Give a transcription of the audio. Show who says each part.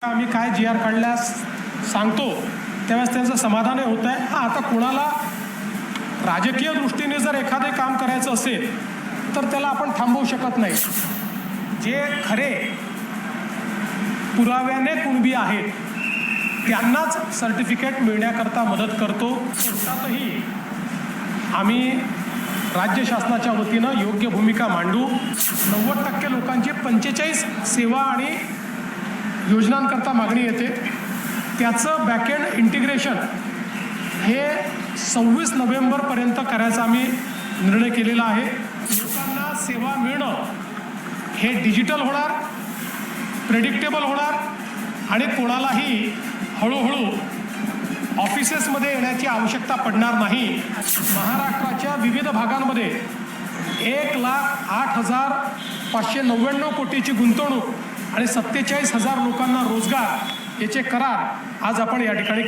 Speaker 1: आम्ही काय जी आर काढल्यास सांगतो त्यावेळेस त्यांचं समाधान होतं आहे. हां, आता कोणाला राजकीय दृष्टीने जर एखादे काम करायचं असेल तर त्याला आपण थांबवू शकत नाही. जे खरे पुराव्याने कुणबी आहेत त्यांनाच सर्टिफिकेट मिळण्याकरता मदत करतो. कोर्टातही आम्ही राज्य शासनाच्या वतीनं योग्य भूमिका मांडू. 90% लोकांची 45 सेवा आणि योजनांकरता मागणी येते. त्याचं बॅकएंड इंटिग्रेशन हे 26 नोव्हेंबरपर्यंत करायचा आम्ही निर्णय केलेला आहे. लोकांना सेवा मिळणं हे डिजिटल होणार, प्रेडिक्टेबल होणार आणि कोणालाही हळूहळू ऑफिसेसमध्ये येण्याची आवश्यकता पडणार नाही. महाराष्ट्राच्या विविध भागांमध्ये 1,08,599 कोटीची गुंतवणूक आणि 47,000 लोकांना रोजगार याचे करार आज आपण या ठिकाणी